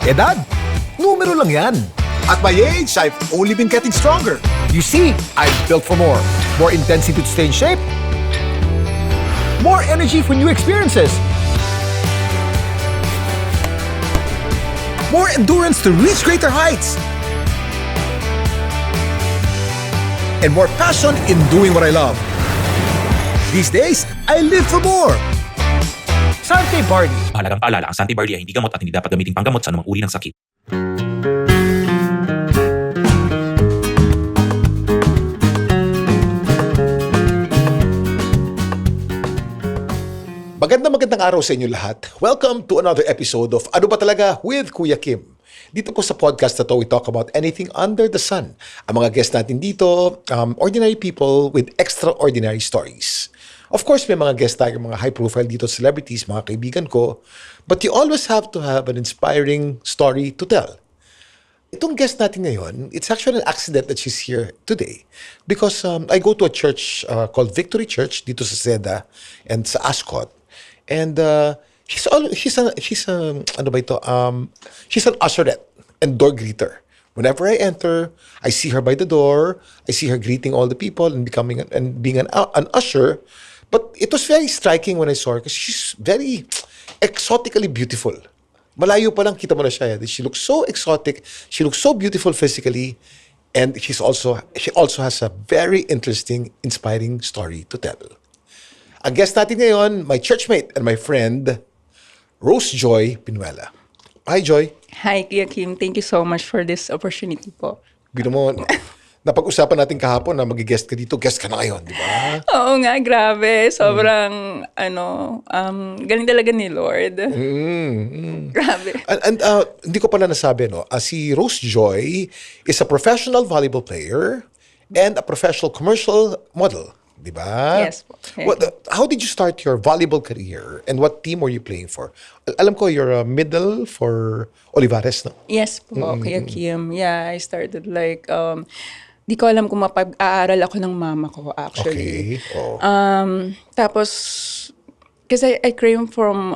Edad? Numero lang yan. At my age, I've only been getting stronger. You see, I'm built for more. More intensity to stay in shape. More energy for new experiences. More endurance to reach greater heights. And more passion in doing what I love. These days, I live for more. Sante Barley. Mahalagang paalala, ang Santi Barley ay hindi gamot at hindi dapat gamitin panggamot sa anumang uri ng sakit. Magandang araw sa inyo lahat. Welcome to another episode of Ano Ba Talaga with Kuya Kim. Dito po sa podcast na to, we talk about anything under the sun. Ang mga guests natin dito, ordinary people with extraordinary stories. Of course, may mga guests tayo, mga high-profile dito, celebrities, mga kaibigan ko. But you always have to have an inspiring story to tell. Itong guest natin ngayon, it's actually an accident that she's here today. Because I go to a church called Victory Church dito sa Seda and sa Ascot. And she's an usherette and door greeter. Whenever I enter, I see her by the door. I see her greeting all the people and being an usher. But it was very striking when I saw her because she's very exotically beautiful. Malayo pa lang kita mo na siya. She looks so exotic. She looks so beautiful physically. And she also has a very interesting, inspiring story to tell. Ang guest natin ngayon, my churchmate and my friend, Rose Joy Pinuela. Hi, Joy. Hi, Kuya Kim. Thank you so much for this opportunity po. Bino mo, napag-usapan natin kahapon na mag-guest ka dito. Guest ka na ngayon, di ba? Oo nga, grabe. Sobrang, galing talaga ni Lord. Grabe. And hindi ko pala nasabi, no? Si Rose Joy is a professional volleyball player and a professional commercial model. Di ba? Yes po. How did you start your volleyball career and what team were you playing for? Alam ko, you're a middle for Olivares, no? Yes po, Kuya Kim. Yeah, I started di ko alam kung mapag-aaral ako ng mama ko, actually. Okay. Oh. Tapos, kasi I came from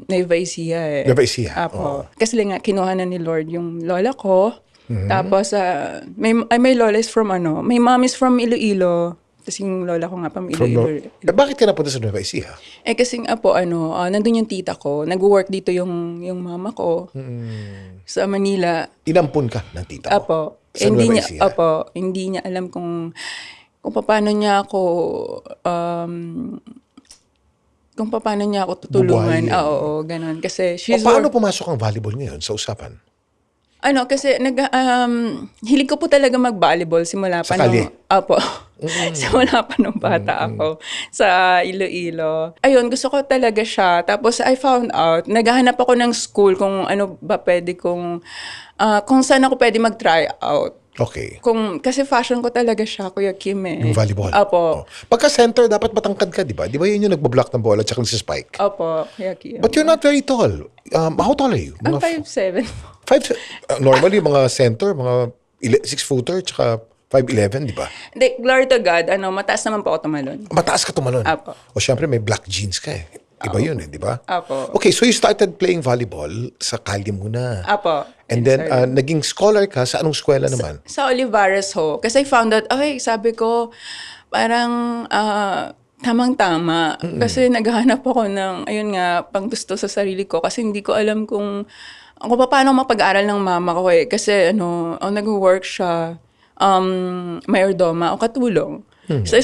Nueva Ecija eh. Nueva Ecija. Apo. Kasi nga, kinuha na ni Lord yung lola ko. Tapos, may lola is from my mom is from Iloilo. Tapos yung lola ko nga pang Iloilo. Bakit ka napunta sa Nueva Ecija? Kasi nga po, nandun yung tita ko. Nag-work dito yung mama ko sa Manila. Inampun ka ng tita mo? Apo. Sa Nueva Ecija? Hindi niya alam kung paano niya ako tutulungan. Bubuhayin. Oo, ganun. Kasi Paano pumasok ang volleyball ngayon sa usapan? Kasi hilig ko po talaga mag-volleyball simula pa Sa kalye? Apo. Simula pa nung bata ako sa Iloilo. Ayun, gusto ko talaga siya. Tapos I found out, naghahanap ako ng school kung ano ba pwede kung saan ako pwede mag-try out. Okay. Kasi fashion ko talaga siya, Kuya Kim eh. Yung volleyball? Apo. Pagka center, dapat matangkad ka, di ba? Di ba yun yung nagbablock ng bola at saka si spike? Opo, Kuya Kim. But you're not very tall. How tall are you? I'm 5'7". Normally, mga center, mga 6-footer, tsaka 5'11", di ba? Hindi, glory to God, mataas naman po ako tumalon. Mataas ka tumalon. Apo. O syempre, may black jeans ka eh. Iba yun eh, di ba? Apo. Okay, so you started playing volleyball sa Kalye muna. Apo. And then, naging scholar ka sa anong eskwela naman? Sa Olivares ho. Kasi I found out, sabi ko, parang tamang-tama. Kasi naghahanap ako ng, ayun nga, pang gusto sa sarili ko. Kasi hindi ko alam kung paano mapag-aral ng mama ko eh. Kasi nag-work siya, mayordoma o katulong. So,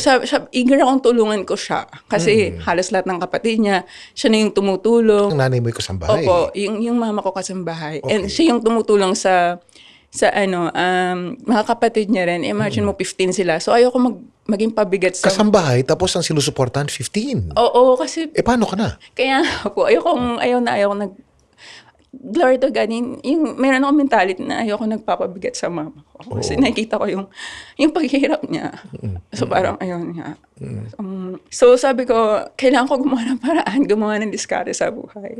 eager akong tulungan ko siya. Kasi halos lahat ng kapatid niya, siya na yung tumutulong. Ang nanay mo yung kasambahay. Opo, yung mama ko kasambahay. Okay. And siya yung tumutulong sa mga kapatid niya rin. Imagine mo, 15 sila. So, ayoko maging pabigat sa... Kasambahay, tapos ang sinusuportahan, 15. Oo, kasi... Paano ka na? Kaya po, ayaw nag... Glory to God, meron akong mentality na ayoko nagpapabigat sa mama ko. Kasi nakikita ko yung paghihirap niya. So parang ayun nga. So sabi ko, kailangan ko gumawa ng paraan, gumawa ng diskarte sa buhay.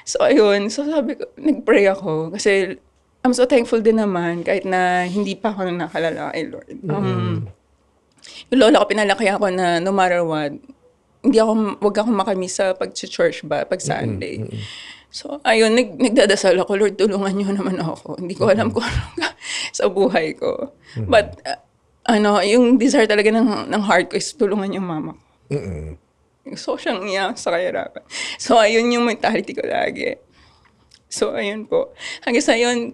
So ayun, so sabi ko, nag-pray ako. Kasi I'm so thankful din naman kahit na hindi pa ako nakalala kay Lord. Yung lola ko, pinalaki ako na no matter what, wag akong makamiss sa pag-church ba, pag Sunday. So, ayun, nagdadasal ako, Lord, tulungan niyo naman ako. Hindi ko alam kung ano sa buhay ko. But, yung desire talaga ng heart ko is tulungan yung mama ko. So, siyang iyak sa kahirapan. So, ayun yung mentality ko lagi. So, ayun po. Hanggang sa yun,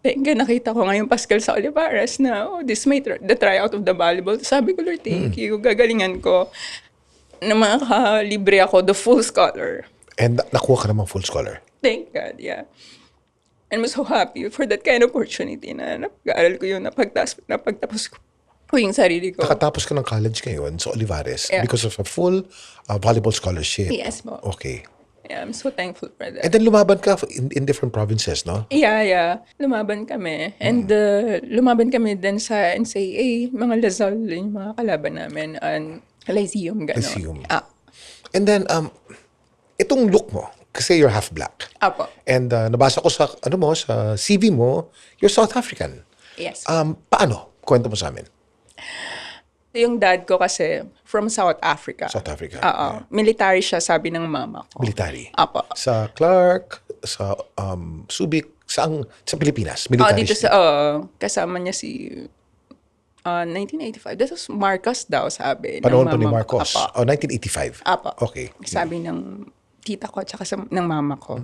thank God, nakita ko ngayon Pascal sa Olivares na, this may the tryout of the volleyball. Sabi ko, Lord, thank you. Gagalingan ko na makalibre ako, the full scholar. And nakuha ka namang full scholar. Thank God, yeah. I'm so happy for that kind of opportunity na napag-aaral ko yun, napagtapos ko yung sarili ko. Nakatapos ka ng college ngayon sa Olivares Yeah. because of a full volleyball scholarship. Yes po. Okay. Yeah, I'm so thankful for that. And then lumaban ka in different provinces, no? Yeah. Lumaban kami. And lumaban kami din sa NCAA, mga Lazal, yung mga kalaban namin, and Lyceum, gano'n. Lyceum. Ah, And then, itong look mo, kasi you're half black. apo. And nabasa ko sa, sa CV mo, you're South African. Yes. Paano? Kwento mo sa amin. Yung dad ko kasi, from South Africa. South Africa. Oo. Military siya, sabi ng mama ko. Military. Apo. Sa Clark, sa Subic, sa Pilipinas. Military Dito siya. sa, kasama niya si 1985. That was Marcos daw, sabi. Panahon ng pa ni mama ko. Marcos. Apo. 1985. Apo. Okay. Sabi ng tita ko at saka ng mama ko.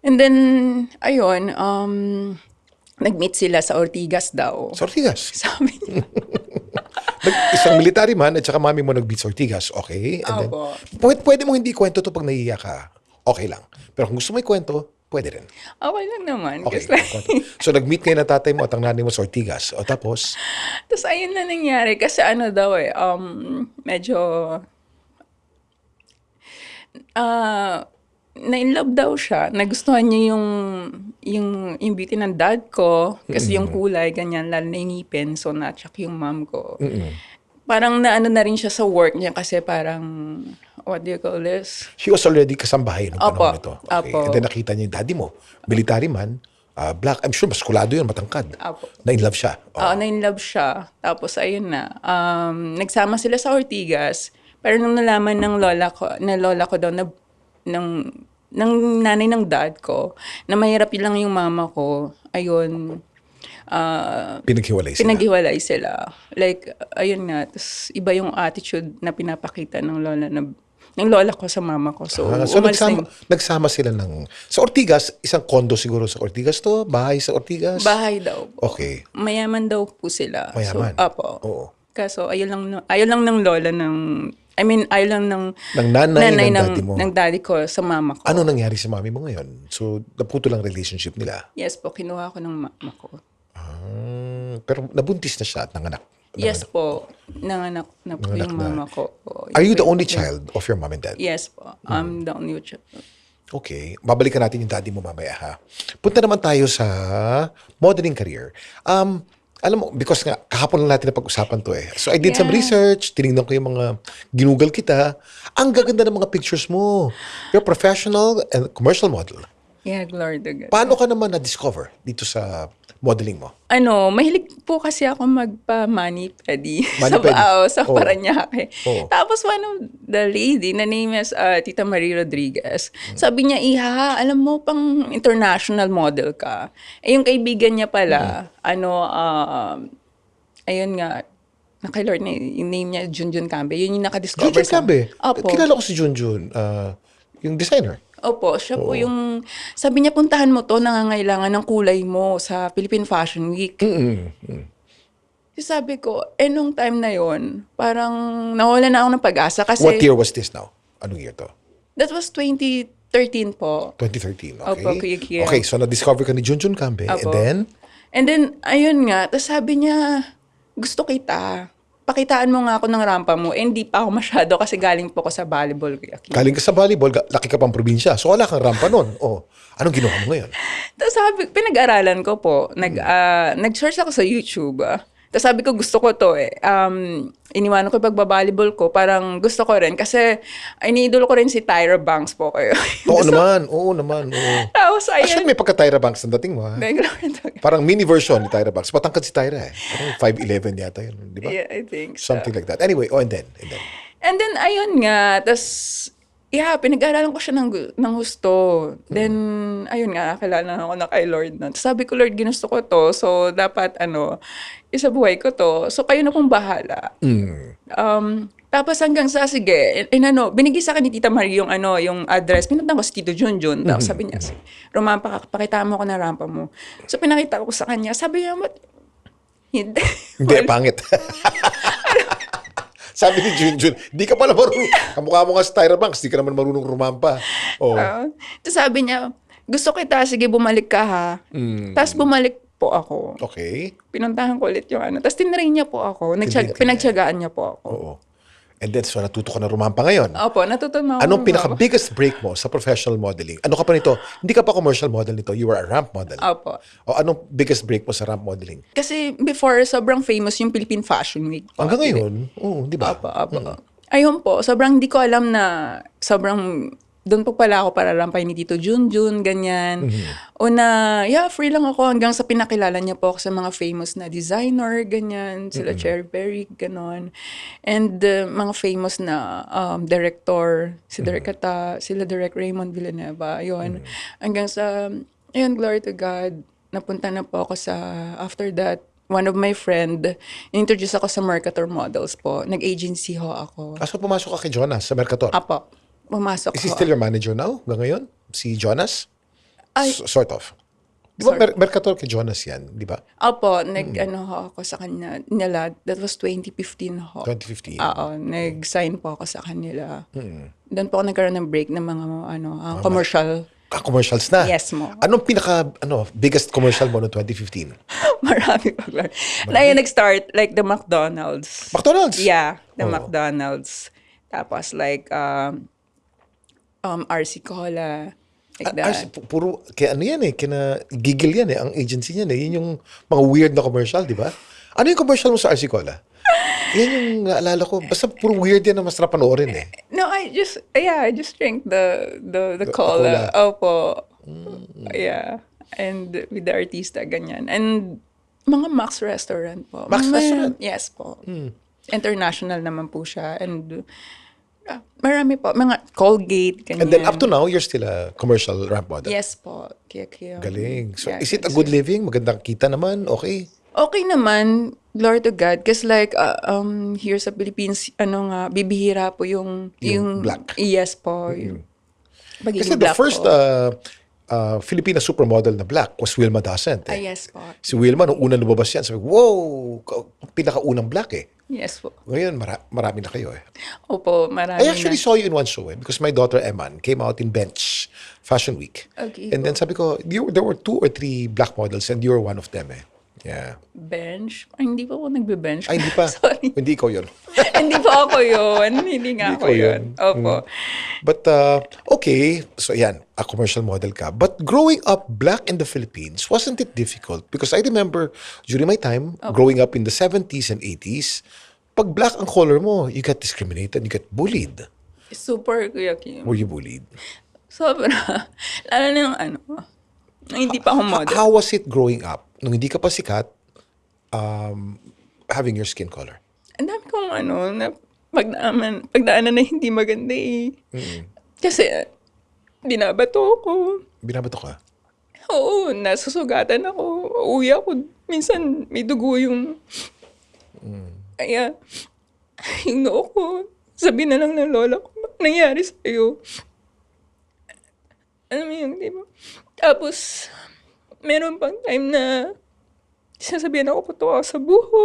And then, ayun, nag-meet sila sa Ortigas daw. Sa Ortigas. Sabi niya. Isang military man at saka mami mo nag-beat sa Ortigas. Okay. And then, Opo. pwede mo hindi kwento to pag nahihiya ka. Okay lang. Pero kung gusto mo ikwento, pwede rin. Okay lang naman. Okay. Kasi, So, nag-meet kayo ng tatay mo at ang nanay mo sa Ortigas. O tapos, tapos ayun na nangyari. Kasi ano daw medyo, na-inlove daw siya. Nagustuhan niya yung beauty ng dad ko. Kasi yung kulay, ganyan, lalo na yung ngipin. So, na-check yung mom ko. Parang naano na rin siya sa work niya kasi parang, what do you call this? she was already kasambahay nung Opo. panahon nito. Okay. Opo. And then nakita niya yung daddy mo. Military man, black. I'm sure maskulado yun, matangkad. Opo. Na-inlove siya. Oo, na-inlove siya. Tapos, ayun na. Nagsama sila sa Ortigas. Pero nung nalaman ng lola ko daw ng nanay ng dad ko, na mahirap lang yung mama ko, ayun, pinaghiwalay sila. Like, ayun nga, tas iba yung attitude na pinapakita ng lola ko sa mama ko. So, So umalis na nagsama sila ng... Sa Ortigas, isang condo siguro sa Ortigas to? Bahay sa Ortigas? bahay daw. Okay. Mayaman daw po sila. Mayaman? So, apo. Oo. Kaso, ayaw lang ng lola ayaw lang ng nanay ng daddy mo. ng daddy ko sa mama ko. Ano nangyari sa mami mo ngayon? So, naputo lang relationship nila. Yes po, kinuha ko ng mama ko. Pero nabuntis na siya at nanganak. Yes po, nanganak na po Nanganak yung na. mama ko. Are you the only child of your mom and dad? Yes po, I'm the only child. Okay. Babalikan natin yung daddy mo mamaya, ha? Punta naman tayo sa modeling career. Alam mo, because nga, kahapon lang natin na pag-usapan to eh. So I did some Yeah. research, tinignan ko yung mga, ginugal kita. Ang gaganda ng mga pictures mo. You're professional and commercial model. Yeah, glory to God. Paano ka naman na-discover dito sa modeling mo? Mahilig po kasi ako magpa-mani pedi Mani-pedi? sa Oh. Paranaque. Oh. Tapos one of the lady, na name is Tita Marie Rodriguez, sabi niya, Iha, alam mo, pang international model ka. Yung kaibigan niya pala, ayun nga, nakilord na yung name niya, Junjun Cambe. Yun yung nakadiscover Junjun Cambe. Opo. Kilala ko si Junjun, yung designer. Opo, siya po yung, sabi niya, puntahan mo to, nangangailangan ng kulay mo sa Philippine Fashion Week. Sabi ko, nung time na yon parang nawala na ako ng pag-asa kasi What year was this now? Anong year to? that was 2013 po. 2013, okay. Opo, Kuya Kiel. Okay, so na-discover ka ni Junjun Cambe. And Opo. then, And then, ayun nga, tapos sabi niya, gusto kita. Pakitaan mo nga ako ng rampa mo. Hindi pa ako masyado kasi galing po ako sa volleyball. Kuya Kiel. galing ka sa volleyball, laki ka pang probinsya. So wala kang rampa nun. Oh, anong ginawa mo ngayon? Tapos sabi, pinag-aralan ko po. Nag-search ako sa YouTube. Tapos sabi ko, gusto ko to eh. Iniwanan ko yung pagbabalibol ko. Parang gusto ko rin. Kasi, iniidolo ko rin si Tyra Banks po kayo. Oo naman, oo. Tapos, Actually, ayun. may pagka-Tyra Banks ang dating mo, ha? Parang mini version ni Tyra Banks. Patangkad si Tyra, eh. Parang 5'11 yata yun, di ba? Yeah, I think so. Something like that. Anyway, and then. And then, ayun nga. Tapos, Yeah, pinag-aaralan ko siya ng husto. Then, ayun nga, kilala ako na kay Lord na. Sabi ko, Lord, ginusto ko to. So, dapat, isa buhay ko to. So, kayo na pong bahala. Tapos hanggang sa, sige, binigay sa akin ni Tita Marie yung address. Pinuntan ko si Tito Junjun. Tapos sabi niya, Romampa, pakita mo ko na rampa mo. So, pinakita ko sa kanya. Sabi niya, hindi. Hindi, pangit. Sabi ni Junjun, di ka pala marunong. Kamukha mo nga sa Tyra Banks, di ka naman marunong rumampa. Oh. Tapos sabi niya, gusto kita, sige bumalik ka ha. Tapos bumalik po ako. Okay. Pinuntahan ko ulit yung Tapos tinrain niya po ako. Pinagtiyagaan niya po ako. Oo. And then, so natuto ka na rumampa ngayon. Opo, natutunan ako. Anong pinaka-biggest break mo sa professional modeling? Ano ka pa nito? Hindi ka pa commercial model nito. You were a ramp model. Opo. O anong biggest break mo sa ramp modeling? Kasi before, sobrang famous yung Philippine Fashion Week. Hanggang ngayon? Oo, di ba? Opo. Ayun po, sobrang di ko alam na sobrang doon po pala ako para rampay ni Tito Junjun, ganyan. Una, free lang ako hanggang sa pinakilala niya po ako sa mga famous na designer, ganyan. Sila Cherry Berry, ganon. And mga famous na director, si Direk Kata, sila Direk Raymond Villanueva, yun. Hanggang sa, glory to God, napunta na po ako sa, after that, one of my friend, introduce ako sa Mercator Models po. Nag-agency ho ako. So pumasok ka kay Jonas sa Mercator? Apo. Pumasok Is he ho. still your manager now? Hanggang ngayon? Si Jonas? Ay. Sort of. Di ba Mercator kay Jonas yan? Di ba? Opo, ho ako sa kanya nila. That was 2015 ho. 2015. Oo, nag-sign po ako sa kanila. Doon po ako nagkaroon ng break ng mga commercial. Commercials na? Yes mo. Anong biggest commercial mo noong 2015? Marami pa. Like, nag-start, like the McDonald's. McDonald's? Yeah, the McDonald's. Tapos like, RC Cola. Like that. Puro, kaya yan gigil yan ang agency niyan Yun yung mga weird na commercial, di ba? Ano yung commercial mo sa RC Cola? Yan yung naalala ko. Basta puro weird yan na mas napanoorin No, I just drink the cola. Opo. Yeah. And with the artista, ganyan. And mga Max Restaurant po. Max Restaurant? Yes po. International naman po siya. And marami po. Mga Colgate, ganyan. And then up to now, you're still a commercial ramp model? Yes po. Kaya. Galing. So Yeah, is it a good living? Magandang kita naman? Okay? Okay naman, glory to God. Kasi like, here sa Philippines, bibihira po yung black. Yes po. Yung Kasi pagiging the black first po. Filipina supermodel na black was Wilma Dasent. Yes po. Si Wilma, nung unang lumabas yan, sabi, wow, pinakaunang black Yes po. Ngayon, marami na kayo Opo, marami I actually na. saw you in one show because my daughter Eman came out in Bench Fashion Week. Okay. And then sabi ko, there were 2 or 3 black models and you were one of them Yeah. Bench? Ay, hindi pa ako nagbe-bench. Ay, hindi pa. Sorry. Hindi ikaw yun. Hindi pa ako yun. Hindi nga Hindi ako ko yun. yun. Opo. But, okay. So, yan. A commercial model ka. But growing up black in the Philippines, wasn't it difficult? Because I remember, during my time, growing up in the 70s and 80s, pag black ang color mo, you get discriminated, you get bullied. Super, Kuya Kim. Were you bullied? Sobra. Lalo na yung nung hindi pa ako model. How was it growing up? Nung hindi ka pa sikat, having your skin color? Ang dami kong na pagdaanan na hindi maganda Kasi, binabato ako. Binabato ka? Oo, nasusugatan ako. Uwi ako. Minsan, may dugo yung... Kaya, yung noo ko, sabi na lang ng lola ko, nangyari sa'yo. Alam mo yun, di ba? Tapos, meron pang time na sinasabihan ako putok ako sa buho.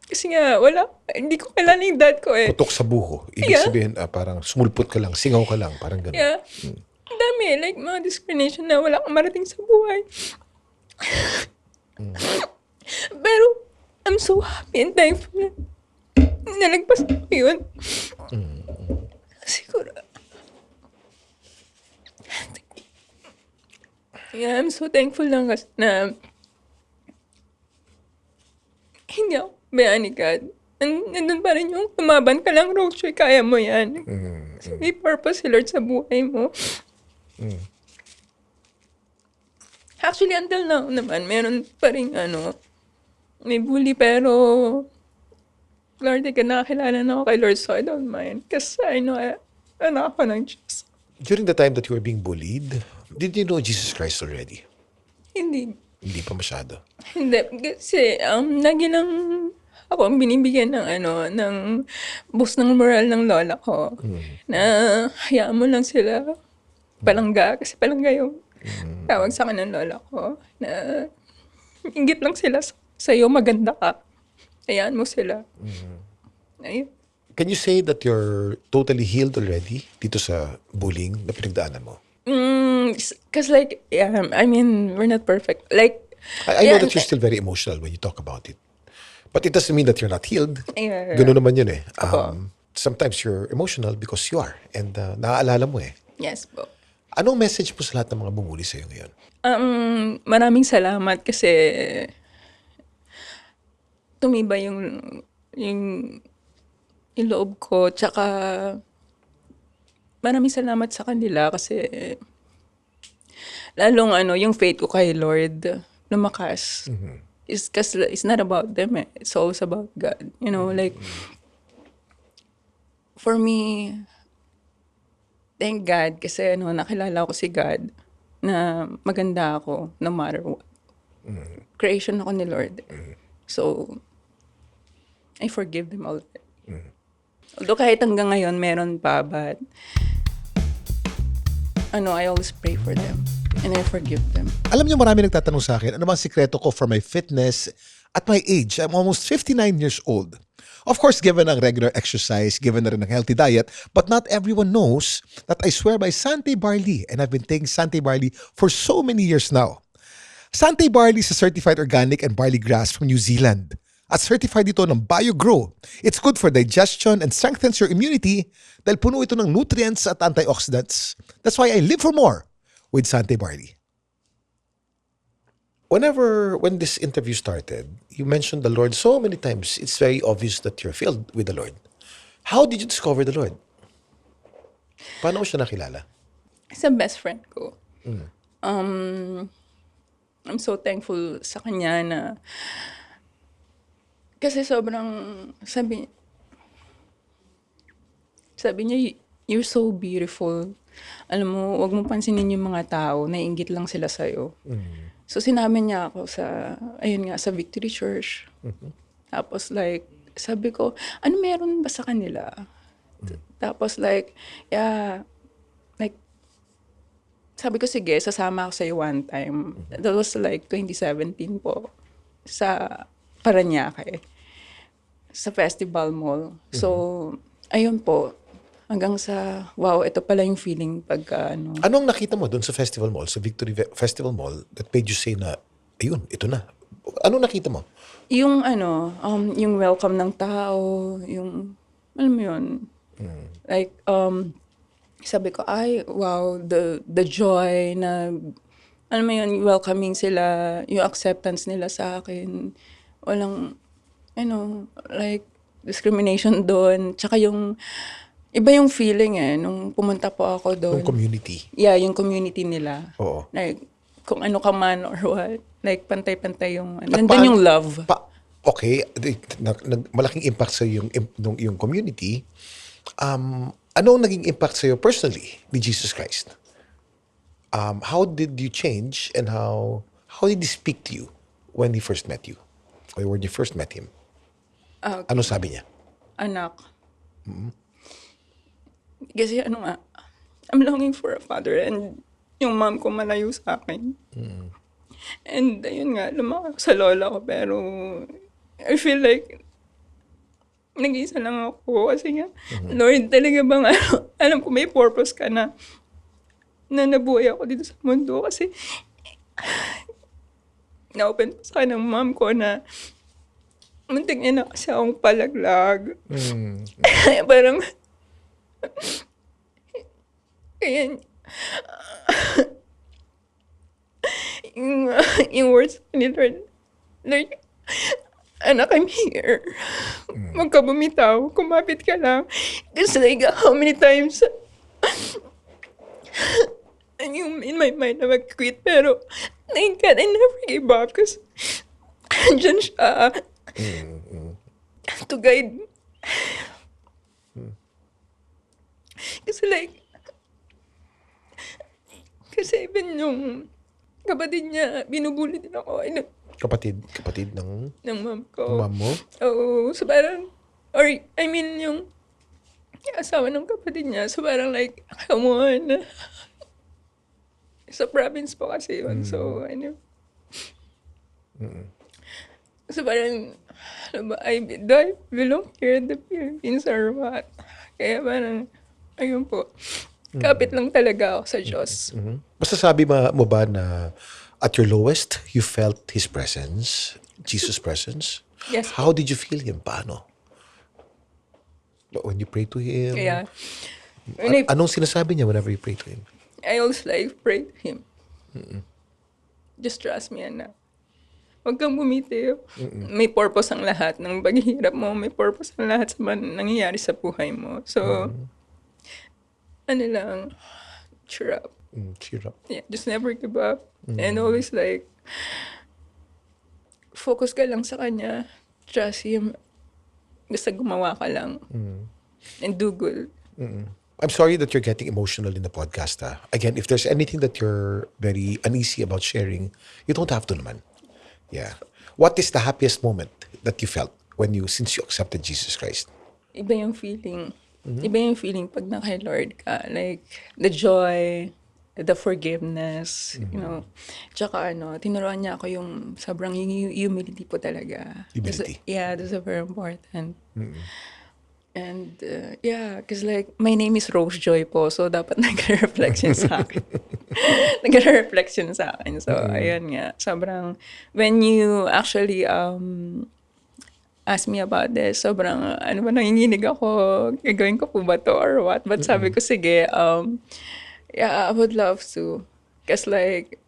Kasi nga, hindi ko kailan yung dad ko Putok sa buho. Ibig sabihin, parang sumulpot ka lang, singaw ka lang, parang gano'n. Yeah. Ang dami, like mga discrimination na wala kang marating sa buhay. Pero, I'm so happy and thankful na nalagpas ko yun. Siguro. Yeah, I'm so thankful lang kasi na hindi ako bayaan ni God. Nandun pa rin yung tumaban ka lang, Rochoy, kaya mo yan. So, may purpose si Lord sa buhay mo. Actually, until now naman, meron pa rin may bully, pero Lord, nakakilala na ako kay Lord, so I don't mind. Kasi I know anak ako ng Diyos. During the time that you were being bullied, did you know Jesus Christ already? Hindi. Hindi pa masyado. Hindi. Kasi, lagi lang ako ang binibigyan ng ng boost ng moral ng lola ko. Na hayaan mo lang sila palangga. Kasi palangga yung tawag sa akin ng lola ko. Na inggit lang sila sa'yo, maganda ka. Hayaan mo sila. Ayun. Can you say that you're totally healed already dito sa bullying na pinagdaanan mo? Because like, yeah, I mean, we're not perfect. Like, I know yeah, that you're still very emotional when you talk about it. But it doesn't mean that you're not healed. Yeah. Ganun naman yun eh. Opo. Sometimes you're emotional because you are. And naaalala mo eh. Yes po. Anong message mo sa lahat ng mga bumuli sa'yo ngayon? Maraming salamat kasi tumibay yung loob ko. Tsaka maraming salamat sa kanila kasi lalong yung faith ko kay Lord lumakas. It's not about them eh. It's always about God. You know, like, for me, thank God kasi nakilala ko si God na maganda ako no matter what. Creation ako ni Lord. So, I forgive them all. Although kahit hanggang ngayon meron pa, but I always pray for them and I forgive them. Alam niyo, marami nagtatanong sa akin, ano bang sikreto ko for my fitness at my age? I'm almost 59 years old. Of course, given ang regular exercise, given na rin ang healthy diet, but not everyone knows that I swear by Sante Barley and I've been taking Sante Barley for so many years now. Sante Barley is a certified organic and barley grass from New Zealand. At certified ito ng BioGrow. It's good for digestion and strengthens your immunity dahil puno ito ng nutrients at antioxidants. That's why I live for more with Sante Barley. When this interview started, you mentioned the Lord so many times. It's very obvious that you're filled with the Lord. How did you discover the Lord? Paano mo siya nakilala? Sa best friend ko. I'm so thankful sa kanya na kasi sobrang sabi niya, you're so beautiful. Alam mo, wag mo pansinin yung mga tao, naiinggit lang sila sa'yo. So sinabi niya ako sa Victory Church. Tapos like, sabi ko, ano meron ba sa kanila? Tapos like, sabi ko, sige, sasama ako sa'yo one time. That was like 2017 po. Sa Parañaque. Sa Festival Mall. So, ayun po. Hanggang sa, wow, ito pala yung feeling pagka Anong nakita mo doon sa Festival Mall, sa Victory Festival Mall, that made you say na, ayun, ito na. Anong nakita mo? Yung yung welcome ng tao, yung, alam mo yun, like, sabi ko, ay, wow, the joy na, alam mo yun, welcoming sila, yung acceptance nila sa akin, walang, like, discrimination doon, tsaka yung, iba yung feeling nung pumunta po ako doon. Yung community. Yeah, yung community nila. Oo. Like, kung ano ka man or what, like, pantay-pantay yung, nandun yung love. Okay, malaking impact sa yung community. Ano ang naging impact sa iyo personally ni Jesus Christ? How did you change and how did he speak to you when he first met you? Or when you first met him? Okay. Ano sabi niya? Anak. Kasi I'm longing for a father and yung mom ko malayo sa akin. And ayun nga, lumakas sa lola ko pero I feel like nag-iisa lang ako kasi nga, Lord, talaga bang alam ko may purpose ka na nabuhay ako dito sa mundo kasi na-open pa sa ng mom ko na muntik niya na kasi akong palaglag. Parang kaya yung words ni Lord, anak, I'm here. Magkabumitaw, kumapit ka lang. Kasi like, how many times in my mind na mag-quit, pero thank God, I never gave up because andyan siya to guide. Kasi like, kasi even yung kapatid niya, binubuli din ako Kapatid ng ng mom ko. mom mo? Oo, so parang, or I mean yung asawa ng kapatid niya, so parang like, come on. Sa province po kasi yun, so ano. So parang, ano ba, do I belong here in the Philippines or what? Kaya parang, ayun po, kapit lang talaga ako sa Diyos. Basta sabi mo ba na at your lowest, you felt His presence, Jesus' presence? Yes. How did you feel Him? Paano? When you pray to Him? Kaya, when Anong sinasabi niya whenever you pray to Him? I always like pray to Him. Just trust me, anak. Huwag kang bumitiw. May purpose ang lahat ng paghihirap mo. May purpose ang lahat sa nangyayari sa buhay mo. So, ano lang, cheer up. Cheer up. Yeah, just never give up. And always like, focus ka lang sa Kanya. Trust Him. Basta gumawa ka lang. And do good. I'm sorry that you're getting emotional in the podcast. Again, if there's anything that you're very uneasy about sharing, you don't have to naman. Yeah. What is the happiest moment that you felt since you accepted Jesus Christ? Iba yung feeling. Iba yung feeling pag kay Lord ka. Like, the joy, the forgiveness, you know. Tsaka tinuruan niya ako yung sobrang humility po talaga. Humility. That's a very important. And yeah, because like, my name is Rose Joy po, so dapat nag-reflection sa akin. Nag-reflection sa akin. So, ayun nga. Sobrang, when you actually ask me about this, sobrang, nanginginig ako, gagawin ko po ba to or what? But sabi ko, sige, yeah, I would love to. Kasi like,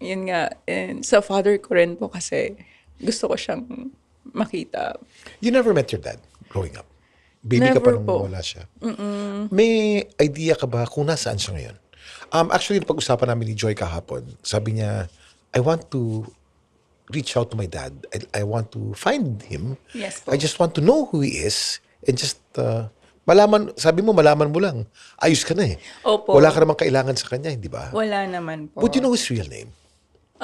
yun nga, and sa father ko rin po kasi, gusto ko siyang makita. You never met your dad growing up? Baby ka pa Never nung po. wala siya. May idea ka ba kung nasaan siya ngayon? Actually, pag-usapan namin ni Joy kahapon, sabi niya, I want to reach out to my dad. I want to find him. Yes po. I just want to know who he is and just malaman, sabi mo, malaman mo lang. Ayos ka na eh. Opo. Wala ka namang kailangan sa kanya, hindi ba? Wala naman po. Would you know his real name?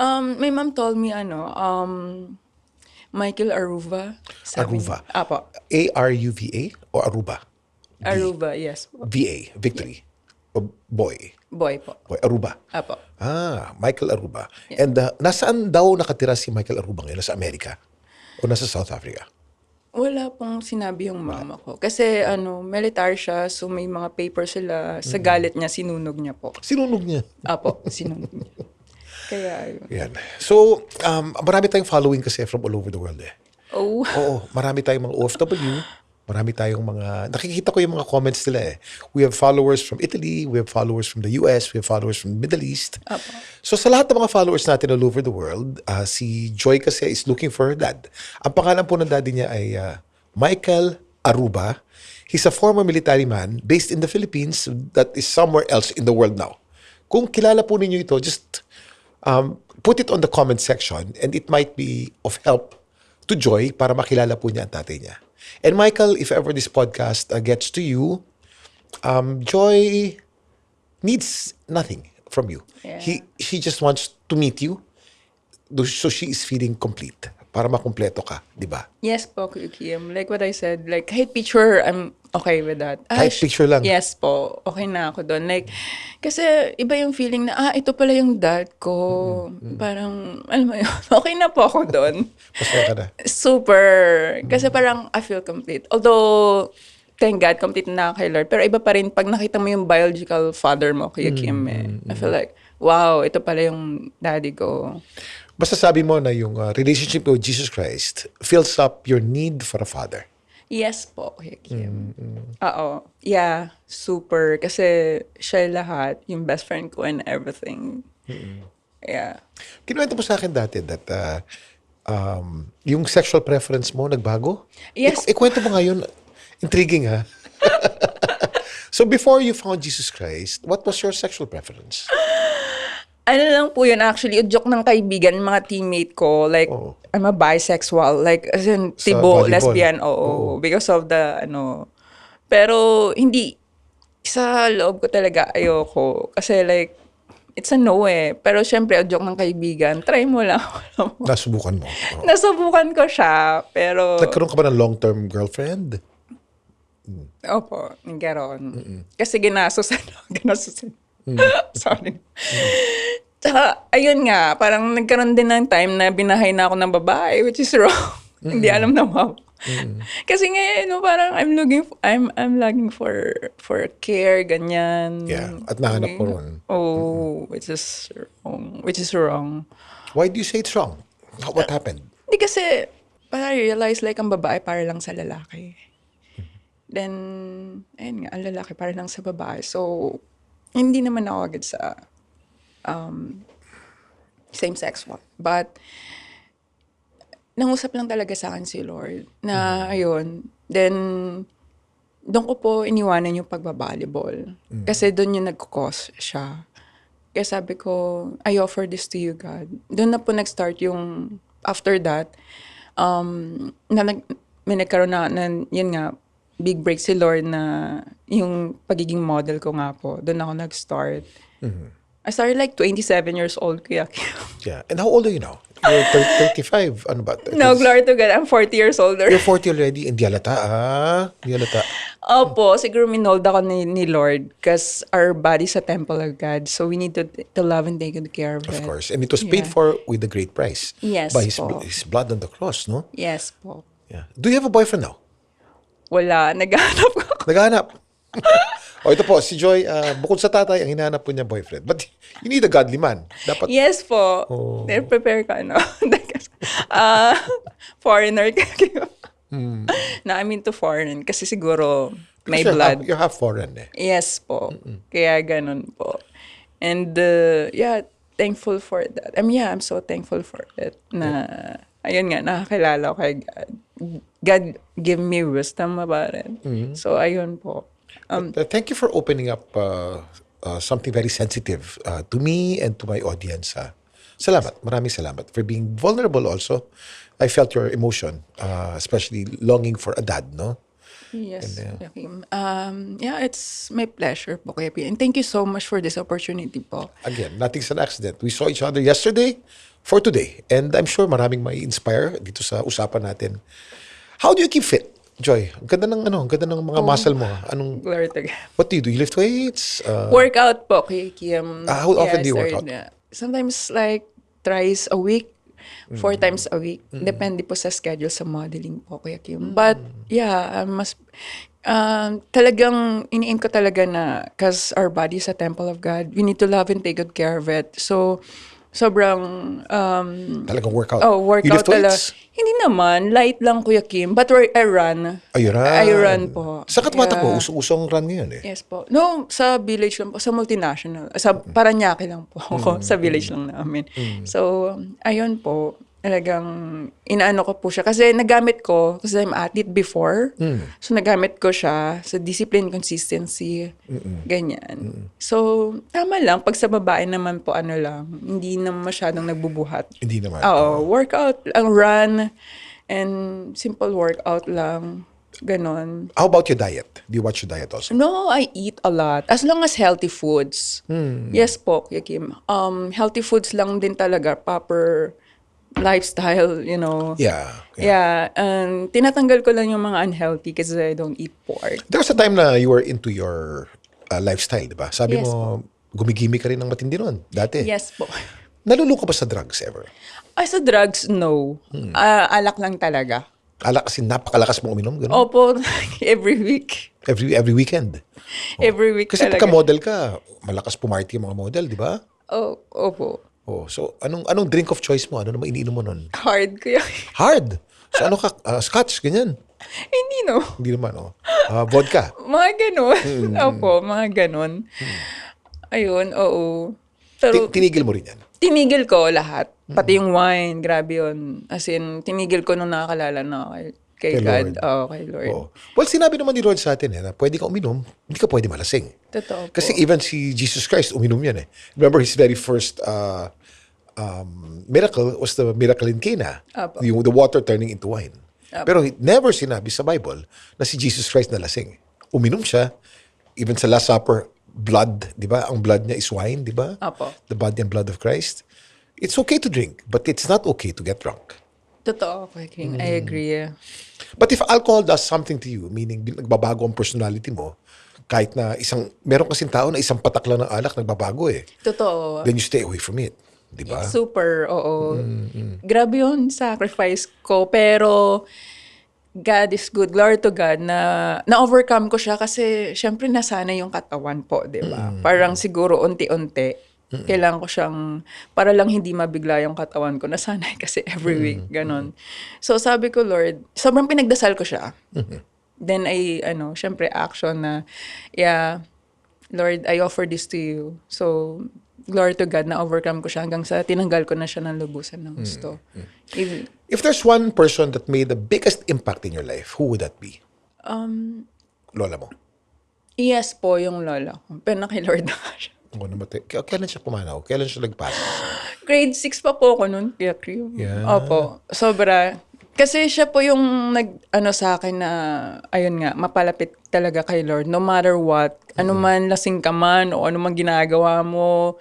My mom told me, Michael Aruba. Aruba. Apo. A-R-U-V-A o Aruba? Aruba, yes po. V-A, Victory. O boy. Boy po. Boy, Aruba. Apo. Michael Aruba. And nasaan daw nakatira si Michael Aruba ngayon? Nasa Amerika? O nasa South Africa? Wala pong sinabi yung mama ko. Kasi militar siya, so may mga papers sila. Sa galit niya, sinunog niya po. Sinunog niya. Apo, sinunog niya. Kaya ayun. Yan. So, marami tayong following kasi from all over the world eh. Oh. Oo, marami tayong mga OFW. Marami tayong mga, nakikita ko yung mga comments nila eh. We have followers from Italy, we have followers from the US, we have followers from the Middle East. Apo. So sa lahat ng mga followers natin all over the world, si Joy kasi is looking for her dad. Ang pangalan po ng daddy niya ay Michael Aruba. He's a former military man based in the Philippines that is somewhere else in the world now. Kung kilala po ninyo ito, just put it on the comment section and it might be of help to Joy para makilala po niya ang tatay niya. And Michael, if ever this podcast gets to you, Joy needs nothing from you. Yeah. She just wants to meet you. So she is feeling complete. Para makumpleto ka, di ba? Yes po, Kuya Kim. Like what I said, like kahit picture, I'm okay with that. Kahit picture lang? Yes po, okay na ako doon. Like, kasi iba yung feeling na, ito pala yung dad ko. Parang, alam mo yun, okay na po ako doon. Masaya ka na. Super. Kasi parang I feel complete. Although, thank God, complete na kay Lord. Pero iba pa rin pag nakita mo yung biological father mo, Kuya Kim. I feel like, wow, ito pala yung daddy ko. Basta sabi mo na yung relationship with Jesus Christ fills up your need for a father. Yes po, Kuya Kim. Oo. Yeah, super. Kasi siya lahat, yung best friend ko and everything. Yeah. Kinuwento mo sa akin dati that yung sexual preference mo nagbago? Yes. Ikwento mo ngayon. Intriguing ha? So before you found Jesus Christ, what was your sexual preference? Ano lang po yun actually, joke ng kaibigan, mga teammate ko, like, I'm a bisexual, like, as in, tibo, volleyball. lesbian, oo, because of the, pero, hindi sa loob ko talaga ayoko. Kasi like, it's a no eh. Pero syempre, joke ng kaibigan, try mo lang. Nasubukan mo. Oo. Nasubukan ko siya, pero... Nagkaroon ka ba ng long-term girlfriend? Opo, nagkaroon. Kasi ginasusan. Sorry. Tsaka, ayun nga, parang nagkaroon din ng time na binahay na ako ng babae, which is wrong. Hindi alam na mama. Kasi ngayon, no, parang I'm looking for care, ganyan. Yeah, at nahanap mo ron. Oh, which is wrong. Which is wrong. Why do you say it's wrong? What happened? Hindi kasi, parang I realize like ang babae para lang sa lalaki. Then, ayun nga, ang lalaki para lang sa babae. So, hindi naman ako agad sa same-sex one. But, nangusap lang talaga sa akin si Lord na ayun. Then, doon ko po iniwanan yung pagbabalibol. Kasi doon yung nagkukos siya. Kaya sabi ko, I offer this to you, God. Doon na po nag-start yung, after that, may nagkaroon na, yun nga, big break si Lord na yung pagiging model ko nga po. Doon ako nag-start. I started like 27 years old, Kuya Kim. Yeah. And how old are you now? You're 35. Ano ba? No, glory to God. I'm 40 years older. You're 40 already. Hindi halata, Hindi halata. Opo, siguro minold ako ni Lord because our body's a temple of God. So we need to love and take good care of it. Of course. And it was paid for with a great price. Yes By po. his blood on the cross, no? Yes po. Yeah. Do you have a boyfriend now? Wala, naghahanap ako. Naghahanap. O ito po, si Joy, bukod sa tatay, ang hinahanap po niya boyfriend. But you need a godly man. Dapat, Yes po. Prepare ka, no? Foreigner ka. Na I'm into foreign kasi siguro may because blood. you're half foreign eh. Yes po. Kaya ganun po. And yeah, thankful for that. I'm so thankful for it na ayun nga, nakakilala ko kay God. God give me wisdom about it. So ayun po. Thank you for opening up something very sensitive to me and to my audience. Salamat. Maraming salamat for being vulnerable also. I felt your emotion, especially longing for a dad, no? Yes. Joaquin. Yeah, it's my pleasure po, Kuya P. And thank you so much for this opportunity po. Again, nothing's an accident. We saw each other yesterday for today. And I'm sure maraming may inspire dito sa usapan natin. How do you keep fit, Joy? Ang ganda ng ang ganda ng mga muscle mo. Anong Glory to God. What do? You lift weights? Workout po, Kuya Kim. How often do you work out? Sometimes like thrice a week, 4 times a week. Depende po sa schedule sa modeling po, Kuya Kim. But yeah, talagang ini-aim ko talaga na because our body is a temple of God. We need to love and take good care of it. So, sobrang Talagang workout. Oh, workout You lift weights? Hindi naman, light lang, Kuya Kim. But I run. Ay, run. I run po. Sa Katmata po, Yeah. usong run ngayon eh. Yes po. No, sa village lang po, sa multinational. Sa Paranaque lang po ako, sa village lang namin. So, ayun po, talagang inaano ko po siya. Kasi nagamit ko, kasi I'm athlete before. So, nagamit ko siya sa discipline, consistency, ganyan. So, tama lang. Pag sa babae naman po, ano lang, hindi na masyadong nagbubuhat. Hindi naman. Oo, workout, ang run, and simple workout lang. Ganon. How about your diet? Do you watch your diet also? No, I eat a lot. As long as healthy foods. Yes po, Kuya Kim. Healthy foods lang din talaga. Proper lifestyle, you know. Yeah. Yeah. And tinatanggal ko lang yung mga unhealthy kasi I don't eat pork. There was a time na you were into your lifestyle, di ba? Sabi Yes mo, gumigimi ka rin ng matindi nun, dati. Yes po. Nalulung ka ba sa drugs ever? Ay, sa drugs, no. Alak lang talaga. Kasi napakalakas mo uminom, gano'n? Opo, every week. Every weekend. Every week Kasi talaga. pagka-model ka, malakas pumarty yung mga model, di ba? Oh, opo. Oh, so anong drink of choice mo? Ano naman iniinom mo nun? Hard, Kuya. Hard. So ano ka? Scotch, ganyan. Hindi, no. Hindi naman, oh. Vodka. Mga ganon. Opo, mga ganon. Ayun, oo. Pero Tinigil mo rin yan. tinigil ko lahat. Pati yung wine, grabe yun. As in, tinigil ko nung nakakalala na kay God. Lord. Oo, kay Lord. Oh. Well, sinabi naman ni Lord sa atin na pwede ka uminom, hindi ka pwede malasing. Totoo po. Kasi even si Jesus Christ, uminom yan eh. Remember his very first miracle was the miracle in Cana. Apo. The water turning into wine. Apo. Pero never sinabi sa Bible na si Jesus Christ nalasing. Uminom siya, Even sa Last Supper, blood, di ba? Ang blood niya is wine, di ba? Apo. The body and blood of Christ. It's okay to drink, but it's not okay to get drunk. Totoo, Kuya King. I agree. But if alcohol does something to you, meaning nagbabago ang personality mo, kahit na meron kasing tao na isang patak lang ng alak, nagbabago eh. Totoo. Then you stay away from it. Di ba? Super, oo. Grabe yun, sacrifice ko. Pero, God is good. Glory to God na na-overcome ko siya kasi syempre nasana yung katawan po, di ba? Parang siguro unti-unti. Kailangan ko siyang, para lang hindi mabigla yung katawan ko. Nasanay kasi every week, ganon. So sabi ko, Lord, sobrang pinagdasal ko siya. Then syempre action na, yeah, Lord, I offer this to you. So, glory to God, na-overcome ko siya hanggang sa tinanggal ko na siya ng lubusan ng gusto. If there's one person that made the biggest impact in your life, who would that be? Lola mo. Yes po, yung lola ko. Pero naki-Lord na nga siya. Kailan siya pumanaw? Kailan siya nagpas? Grade 6 pa po ako nun, Kuya Crew. Yeah. Opo, sobra. Kasi siya po yung sa akin na, ayun nga, mapalapit talaga kay Lord. No matter what, ano man lasing ka man, o ano man ginagawa mo,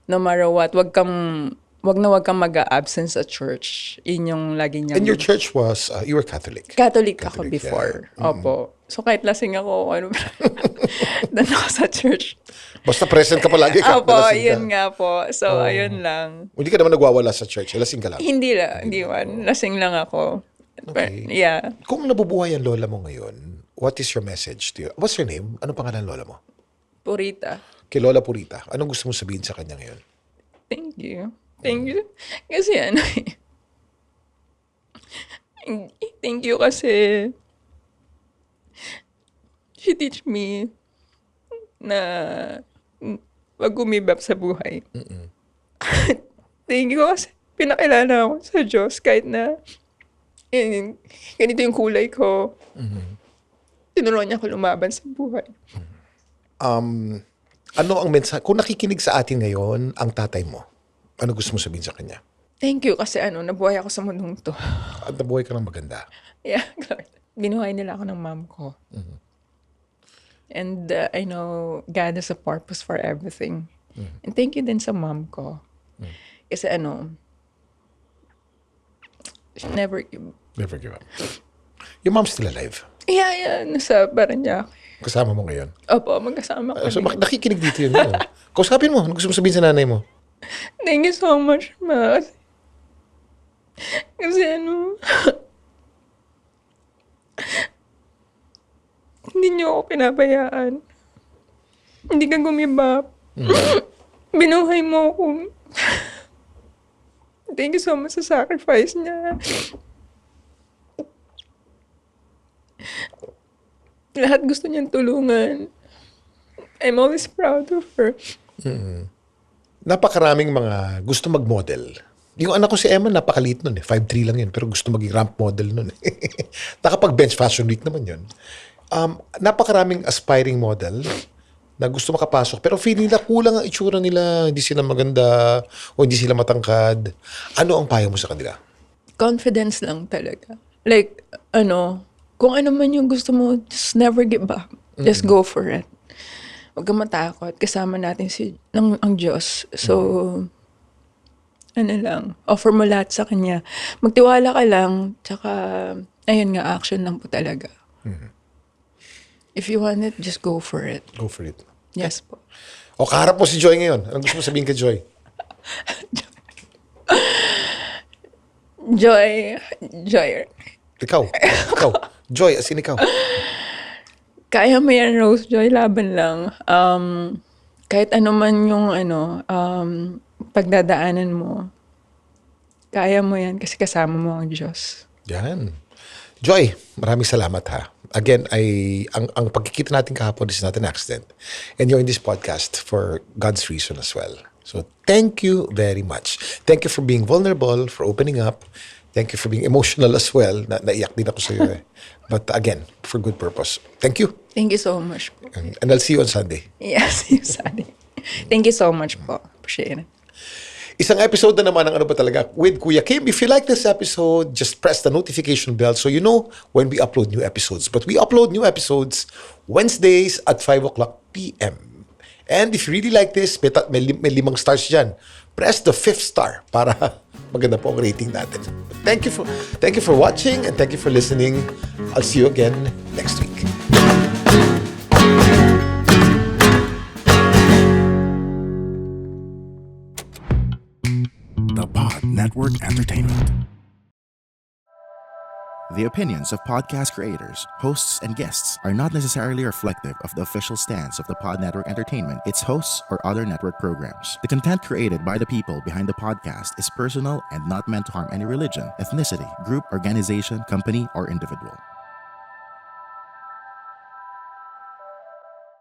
no matter what, wag kang mag-a-absent sa church. Yun yung lagi niya. And your church was, you were Catholic? Catholic ako before. Yeah. Opo. So kahit lasing ako, doon ako sa church. Basta present ka palagi ka. Opo, yun nga po. So, ayun lang. Hindi ka naman nagwawala sa church. Lasing ka lang. Hindi man. Lasing lang ako. Okay. But, yeah. Kung nabubuhay ang lola mo ngayon, what is your message to you? What's your name? Anong pangalan ng lola mo? Purita. Kay Lola Purita. Anong gusto mo sabihin sa kanya ngayon? Thank you. Thank you. Kasi thank you kasi she teach me na wag umibap sa buhay. Thank you kasi pinakilala ako sa Diyos kahit na ganito yung kulay ko. Tinuruan niya ako lumaban sa buhay. Ano ang mensahe? Kung nakikinig sa atin ngayon, ang tatay mo, ano gusto mo sabihin sa kanya? Thank you kasi nabuhay ako sa mundong to. At nabuhay ka ng maganda. Yeah, Lord. Binuhay nila ako ng mom ko. And I know God has a purpose for everything. And thank you din sa mom ko. Kasi she never give. Never give up. Your mom's still alive? Yeah, nasa Parañaque. Kasama mo ngayon? Opo, magkasama ko. So, bakit nakikinig dito yun? Kausapin mo. Ano gusto mo sabihin sa nanay mo? Thank you so much, ma. Kasi hindi niyo ako pinabayaan. Hindi ka gumibap. Binuhay mo ako. Thank you so much sa sacrifice niya. Lahat gusto niyang tulungan. I'm always proud of her. Napakaraming mga gusto mag-model. Yung anak ko si Emma, napakaliit nun eh. 5'3" lang yun, pero gusto maging ramp model nun eh. Nakapag bench fashion week naman yun. Napakaraming aspiring model na gusto makapasok, pero feeling nila kulang ang itsura nila, hindi sila maganda, o hindi sila matangkad. Ano ang payo mo sa kanila? Confidence lang talaga. Like, kung ano man yung gusto mo, just never give up. Just go for it. Huwag kang matakot. Kasama natin ang Diyos. So, offer mo lahat sa Kanya. Magtiwala ka lang, tsaka, ayun nga, action lang po talaga. If you want it, just go for it. Go for it. Yes po. O kaharap mo si Joy ngayon. Anong gusto mo sabihin kay Joy? Joy. Ikaw. Joy, as in ikaw. Kaya mo yan, Rose Joy, laban lang. Kahit ano man yung pagdadaanan mo, kaya mo yan kasi kasama mo ang Diyos. Yan. Joy, maraming salamat ha. Again, ang pagkikita natin kahapon is not an accident. And you're in this podcast for God's reason as well. So thank you very much. Thank you for being vulnerable, for opening up. Thank you for being emotional as well. Naiyak din ako sa iyo eh. But again, for good purpose. Thank you. Thank you so much po. And I'll see you on Sunday. Yes, you said it. Thank you so much po. Appreciate it. Isang episode na naman ng Ano Ba Talaga with Kuya Kim. If you like this episode, just press the notification bell so you know when we upload new episodes. But we upload new episodes Wednesdays at 5 o'clock p.m. And if you really like this, may 5 stars dyan. Press the 5th star para maganda po ang rating natin. Thank you for watching and thank you for listening. I'll see you again next week. The Pod Network Entertainment. The opinions of podcast creators, hosts, and guests are not necessarily reflective of the official stance of the Pod Network Entertainment, its hosts, or other network programs. The content created by the people behind the podcast is personal and not meant to harm any religion, ethnicity, group, organization, company, or individual.